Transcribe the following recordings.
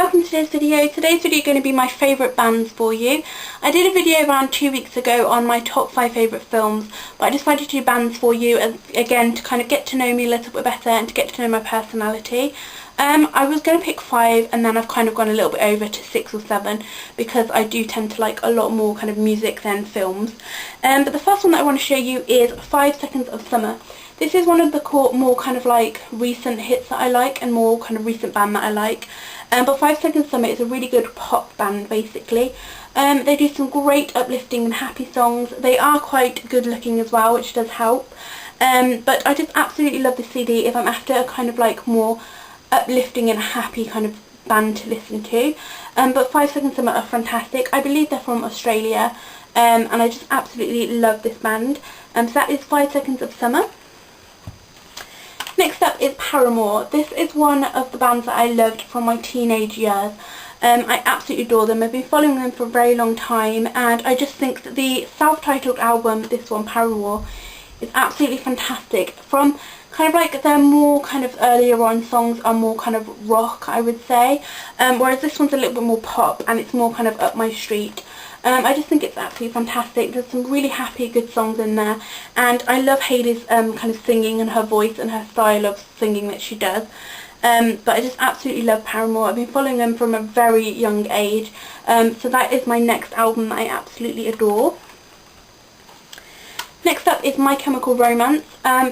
welcome to today's video. Today's video is going to be my favourite bands for you. I did a video around 2 weeks ago on my top 5 favourite films, but I decided to do bands for you, and again to kind of get to know me a little bit better and to get to know my personality. I was going to pick 5, and then I've kind of gone a little bit over to 6 or 7 because I do tend to like a lot more kind of music than films. But the first one that I want to show you is 5 Seconds of Summer. This is one of the more kind of like recent hits that I like, and more kind of recent band that I like. But 5 Seconds of Summer is a really good pop band basically. They do some great uplifting and happy songs. They are quite good looking as well, which does help. But I just absolutely love this CD if I'm after a kind of like more uplifting and happy kind of band to listen to. But 5 Seconds of Summer are fantastic. I believe they're from Australia, and I just absolutely love this band. So that is 5 Seconds of Summer. Next up is Paramore. This is one of the bands that I loved from my teenage years. I absolutely adore them. I've been following them for a very long time, and I just think that the self-titled album, this one, Paramore, is absolutely fantastic. From kind of like their more kind of earlier on songs are more kind of rock, I would say, whereas this one's a little bit more pop and it's more kind of up my street. I just think it's absolutely fantastic. There's some really happy, good songs in there, and I love Hayley's kind of singing and her voice and her style of singing that she does. But I just absolutely love Paramore. I've been following them from a very young age, so that is my next album that I absolutely adore. Next up is My Chemical Romance.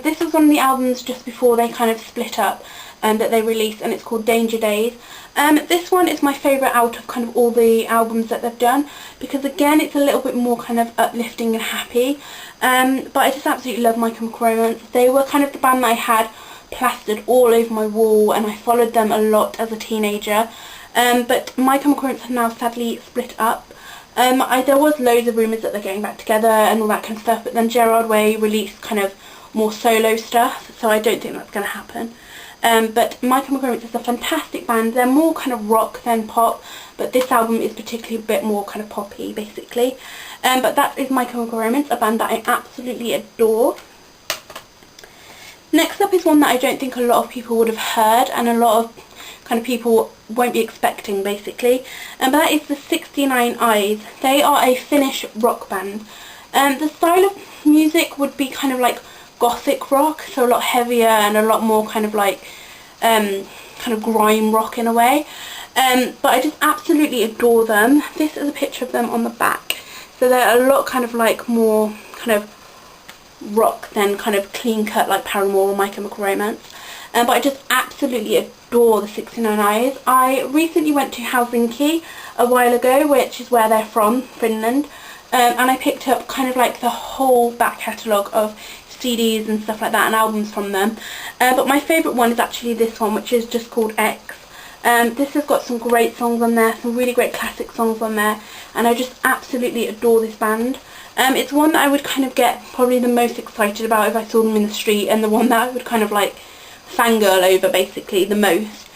This was one of the albums just before they kind of split up that they released, and it's called Danger Days. This one is my favourite out of kind of all the albums that they've done, because again it's a little bit more kind of uplifting and happy. But I just absolutely love My Chemical Romance. They were kind of the band that I had plastered all over my wall, and I followed them a lot as a teenager. But My Chemical Romance have now sadly split up. There was loads of rumours that they're getting back together and all that kind of stuff, but then Gerard Way released kind of more solo stuff, so I don't think that's going to happen. But My Chemical Romance is a fantastic band. They're more kind of rock than pop, but this album is particularly a bit more kind of poppy basically. But that is My Chemical Romance, a band that I absolutely adore. Next up is one that I don't think a lot of people would have heard, and a lot of kind of people won't be expecting basically, but that is the 69 Eyes. They are a Finnish rock band. The style of music would be kind of like gothic rock, so a lot heavier and a lot more kind of like kind of grime rock in a way. But I just absolutely adore them. This is a picture of them on the back, so they're a lot kind of like more kind of rock than kind of clean cut like Paramore or My Chemical Romance. But I just absolutely adore the 69 Eyes. I recently went to Helsinki a while ago, which is where they're from, Finland, and I picked up kind of like the whole back catalogue of CDs and stuff like that and albums from them. But my favourite one is actually this one, which is just called X. This has got some great songs on there, some really great classic songs on there, and I just absolutely adore this band. It's one that I would kind of get probably the most excited about if I saw them in the street, and the one that I would kind of like fangirl over basically the most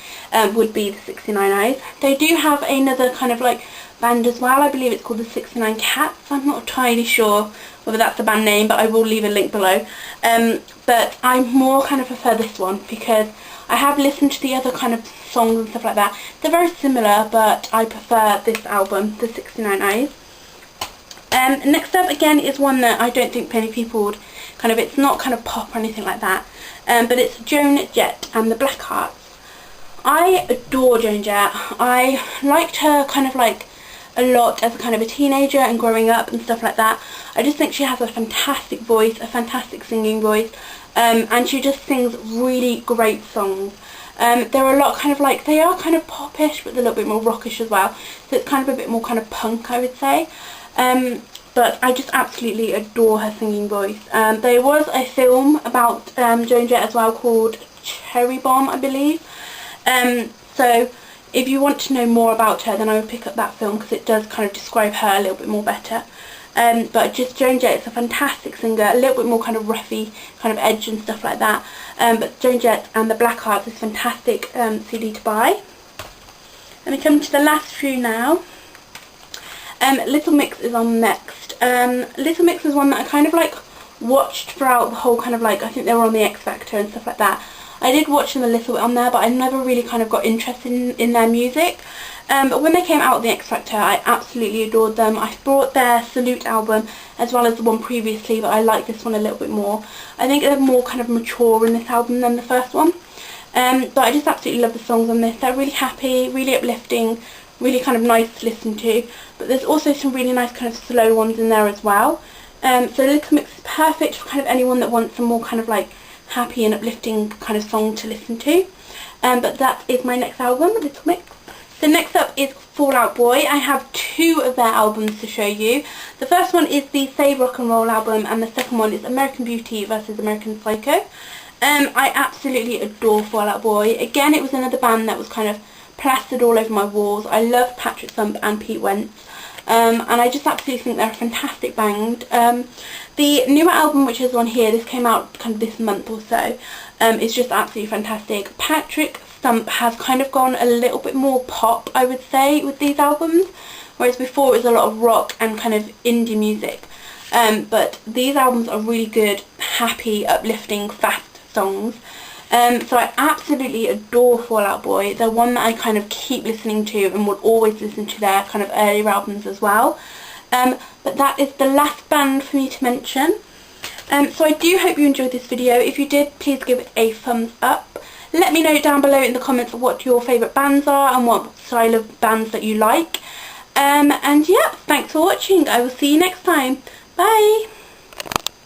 would be the 69 Eyes. They do have another kind of like band as well. I believe it's called the 69 Cats. I'm not entirely sure whether that's the band name, but I will leave a link below. But I more kind of prefer this one because I have listened to the other kind of songs and stuff like that. They're very similar, but I prefer this album, the 69 Eyes. Next up again is one that I don't think many people would kind of, it's not kind of pop or anything like that, but it's Joan Jett and the Black Hearts. I adore Joan Jett. I liked her kind of like a lot as a kind of a teenager and growing up and stuff like that. I just think she has a fantastic voice, a fantastic singing voice, and she just sings really great songs. They're a lot kind of like, they are kind of popish, but they're a little bit more rockish as well, so it's kind of a bit more kind of punk, I would say. But I just absolutely adore her singing voice. There was a film about Joan Jett as well called Cherry Bomb, I believe. So if you want to know more about her, then I would pick up that film because it does kind of describe her a little bit more better. But just Joan Jett is a fantastic singer, a little bit more kind of roughy kind of edge and stuff like that. But Joan Jett and the Black Hearts is a fantastic CD to buy. And we come to the last few now. Little Mix is on next. Little Mix is one that I kind of like watched throughout the whole kind of like, I think they were on the X Factor and stuff like that. I did watch them a little bit on there, but I never really kind of got interested in their music. But when they came out with the X Factor, I absolutely adored them. I bought their Salute album as well as the one previously, but I like this one a little bit more. I think they're more kind of mature in this album than the first one. But I just absolutely love the songs on this. They're really happy, really uplifting, really kind of nice to listen to. But there's also some really nice kind of slow ones in there as well. So Little Mix is perfect for kind of anyone that wants a more kind of like happy and uplifting kind of song to listen to. But that is my next album, Little Mix. So next up is Fall Out Boy. I have 2 of their albums to show you. The first one is the Save Rock and Roll album, and the second one is American Beauty versus American Psycho. I absolutely adore Fall Out Boy. Again, it was another band that was kind of plastered all over my walls. I love Patrick Stump and Pete Wentz. And I just absolutely think they're a fantastic band. The newer album, which is on here, this came out kind of this month or so, is just absolutely fantastic. Patrick Stump has kind of gone a little bit more pop, I would say, with these albums, whereas before it was a lot of rock and kind of indie music. But these albums are really good, happy, uplifting, fast songs. So I absolutely adore Fall Out Boy. They're one that I kind of keep listening to and would always listen to their kind of earlier albums as well. But that is the last band for me to mention. So I do hope you enjoyed this video. If you did, please give it a thumbs up. Let me know down below in the comments what your favourite bands are and what style of bands that you like. And yeah, thanks for watching. I will see you next time. Bye!